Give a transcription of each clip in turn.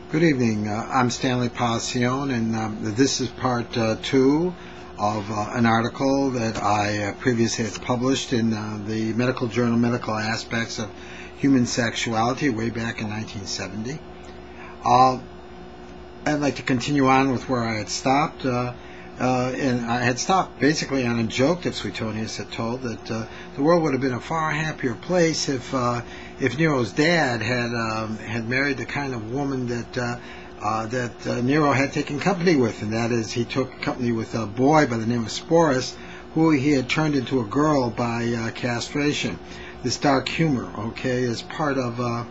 Good evening. I'm Stanley Pacion, and this is part 2 of an article that I previously had published in the medical journal Medical Aspects of Human Sexuality way back in 1970. I'd like to continue on with where I had stopped, and I had stopped basically on a joke that Suetonius had told that the world would have been a far happier place if Nero's dad had married the kind of woman that Nero had taken company with, and that is, he took company with a boy by the name of Sporus, who he had turned into a girl by castration. This dark humor, is part of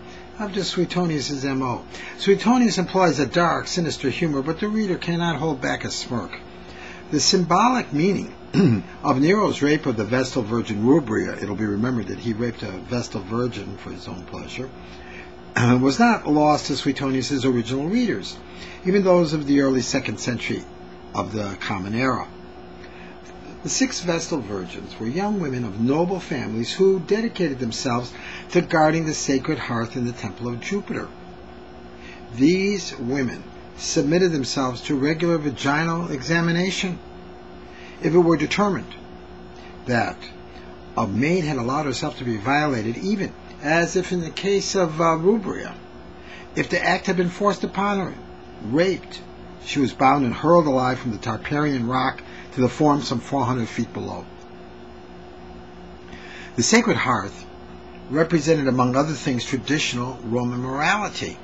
just Suetonius's M.O. Suetonius employs a dark, sinister humor, but the reader cannot hold back a smirk. The symbolic meaning of Nero's rape of the Vestal Virgin Rubria, it'll be remembered that he raped a Vestal Virgin for his own pleasure, was not lost to Suetonius's original readers, even those of the early 2nd century of the Common Era. The 6 Vestal Virgins were young women of noble families who dedicated themselves to guarding the sacred hearth in the temple of Jupiter. These women submitted themselves to regular vaginal examination. If it were determined that a maid had allowed herself to be violated, even as if in the case of Rubria, if the act had been forced upon her, raped, she was bound and hurled alive from the Tarpeian rock to the Forum some 400 feet below. The sacred hearth represented, among other things, traditional Roman morality,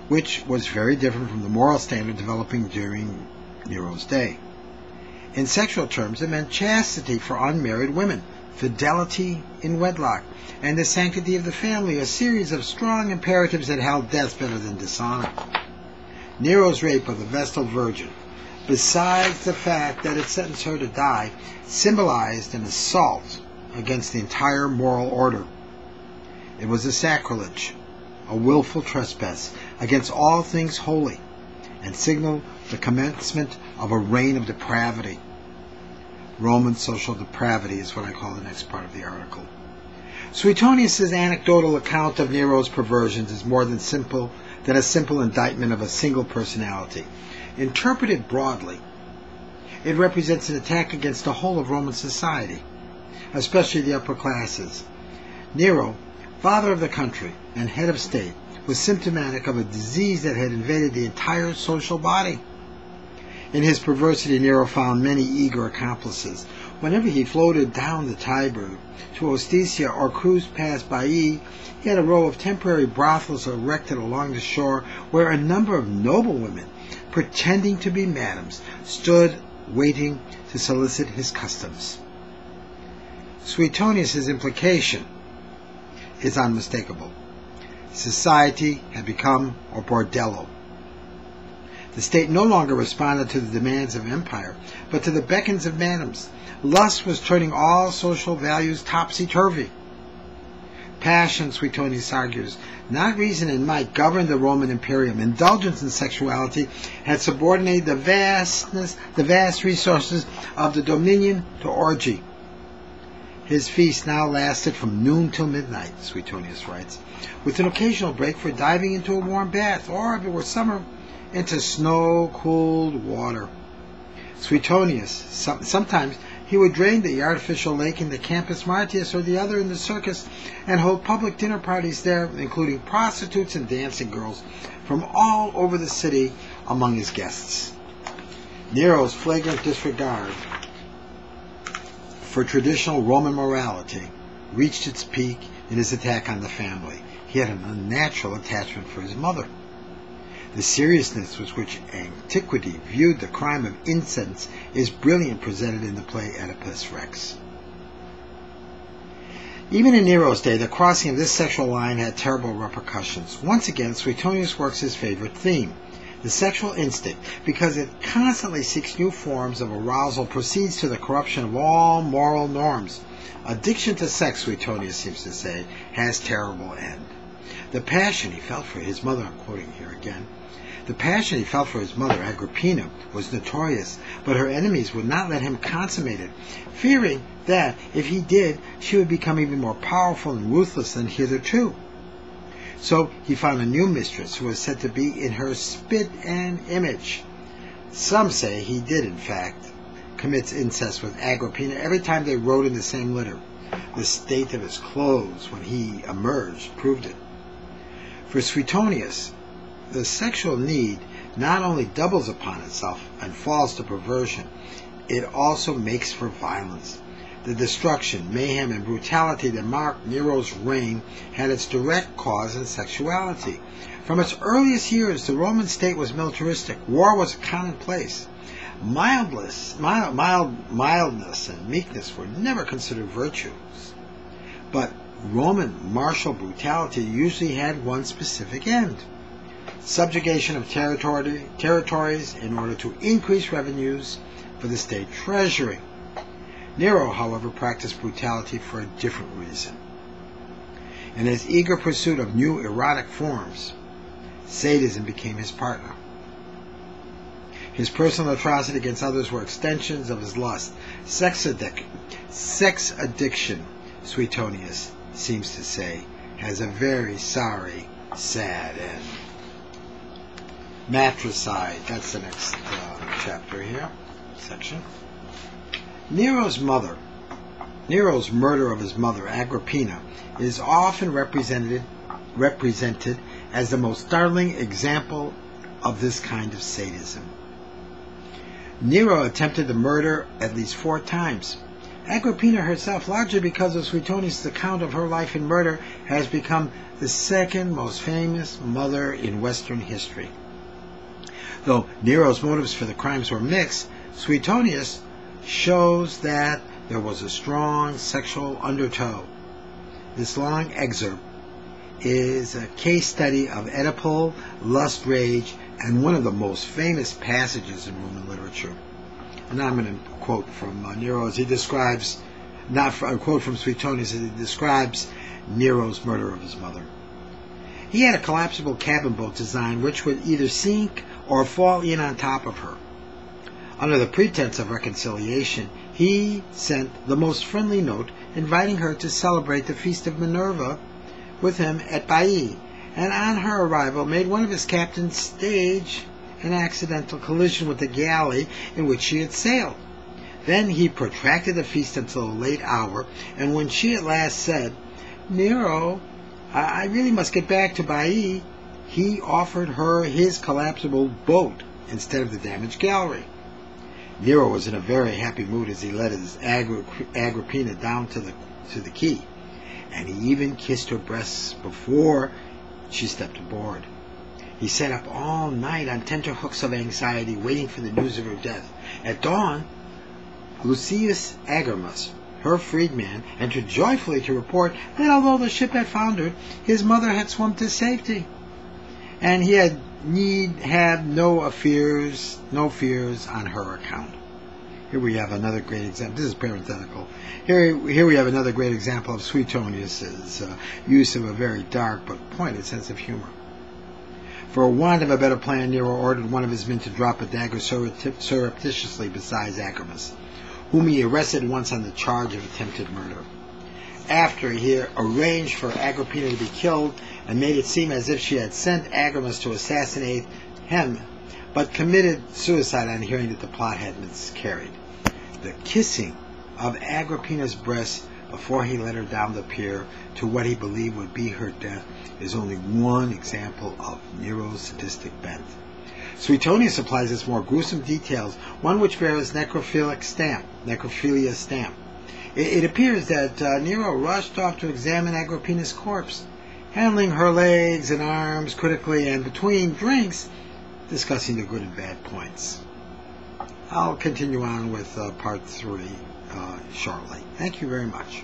which was very different from the moral standard developing during Nero's day. In sexual terms, it meant chastity for unmarried women, fidelity in wedlock, and the sanctity of the family, a series of strong imperatives that held death better than dishonor. Nero's rape of the Vestal Virgin, besides the fact that it sentenced her to die, symbolized an assault against the entire moral order. It was a sacrilege, a willful trespass against all things holy, and signaled the commencement of a reign of depravity. Roman social depravity is what I call the next part of the article. Suetonius's anecdotal account of Nero's perversions is more than a simple indictment of a single personality. Interpreted broadly, it represents an attack against the whole of Roman society, especially the upper classes. Nero, father of the country and head of state, was symptomatic of a disease that had invaded the entire social body. In his perversity, Nero found many eager accomplices. Whenever he floated down the Tiber to Ostitia or cruised past Baiae, he had a row of temporary brothels erected along the shore where a number of noble women, pretending to be madams, stood waiting to solicit his customs. Suetonius's implication is unmistakable. Society had become a bordello. The state no longer responded to the demands of empire, but to the beckons of madams. Lust was turning all social values topsy-turvy. Passion, Suetonius argues, not reason and might, governed the Roman imperium. Indulgence in sexuality had subordinated the vast resources of the dominion to orgy. His feast now lasted from noon till midnight, Suetonius writes, with an occasional break for diving into a warm bath, or, if it were summer, into snow-cooled water. Suetonius, sometimes he would drain the artificial lake in the Campus Martius or the other in the circus and hold public dinner parties there, including prostitutes and dancing girls from all over the city among his guests. Nero's flagrant disregard for traditional Roman morality reached its peak in his attack on the family. He had an unnatural attachment for his mother. The seriousness with which antiquity viewed the crime of incest is brilliantly presented in the play Oedipus Rex. Even in Nero's day, the crossing of this sexual line had terrible repercussions. Once again, Suetonius works his favorite theme. The sexual instinct, because it constantly seeks new forms of arousal, proceeds to the corruption of all moral norms. Addiction to sex, Suetonius seems to say, has terrible end. The passion he felt for his mother, I'm quoting here again, the passion he felt for his mother, Agrippina, was notorious, but her enemies would not let him consummate it, fearing that, if he did, she would become even more powerful and ruthless than hitherto. So he found a new mistress who was said to be in her spit and image. Some say he did, in fact, commit incest with Agrippina every time they rode in the same litter. The state of his clothes when he emerged proved it. For Suetonius, the sexual need not only doubles upon itself and falls to perversion, it also makes for violence. The destruction, mayhem, and brutality that marked Nero's reign had its direct cause in sexuality. From its earliest years, the Roman state was militaristic. War was commonplace. Mildness and meekness were never considered virtues. But Roman martial brutality usually had one specific end: subjugation of territories in order to increase revenues for the state treasury. Nero, however, practiced brutality for a different reason. In his eager pursuit of new erotic forms, sadism became his partner. His personal atrocity against others were extensions of his lust. Sex addiction, Suetonius seems to say, has a very sorry, sad end. Matricide, that's the next chapter here, section. Nero's murder of his mother, Agrippina, is often represented as the most startling example of this kind of sadism. Nero attempted to murder at least 4 times. Agrippina herself, largely because of Suetonius' account of her life in murder, has become the second most famous mother in Western history. Though Nero's motives for the crimes were mixed, Suetonius shows that there was a strong sexual undertow. This long excerpt is a case study of Oedipal lust rage and one of the most famous passages in Roman literature. And now I'm going to quote from Nero as he describes, a quote from Suetonius as he describes Nero's murder of his mother. He had a collapsible cabin boat design which would either sink or fall in on top of her. Under the pretense of reconciliation, he sent the most friendly note inviting her to celebrate the feast of Minerva with him at Baiae, and on her arrival made one of his captains stage an accidental collision with the galley in which she had sailed. Then he protracted the feast until a late hour, and when she at last said, "Nero, I really must get back to Baiae," he offered her his collapsible boat instead of the damaged gallery. Nero was in a very happy mood as he led his Agrippina down to the quay, and he even kissed her breasts before she stepped aboard. He sat up all night on tenterhooks of anxiety, waiting for the news of her death. At dawn, Lucius Agrimus, her freedman, entered joyfully to report that although the ship had foundered, his mother had swum to safety, and he had need have no fears on her account. Here we have another great example. This is parenthetical. Here we have another great example of Suetonius' use of a very dark but pointed sense of humor. For want of a better plan, Nero ordered one of his men to drop a dagger surreptitiously beside Agrippina, whom he arrested once on the charge of attempted murder. After he arranged for Agrippina to be killed and made it seem as if she had sent Agrippina to assassinate him, but committed suicide on hearing that the plot had miscarried. The kissing of Agrippina's breast before he let her down the pier to what he believed would be her death is only one example of Nero's sadistic bent. Suetonius supplies us more gruesome details, one which bears necrophilia's stamp. It appears that Nero rushed off to examine Agrippina's corpse, handling her legs and arms critically, and between drinks discussing the good and bad points. I'll continue on with part 3 shortly. Thank you very much.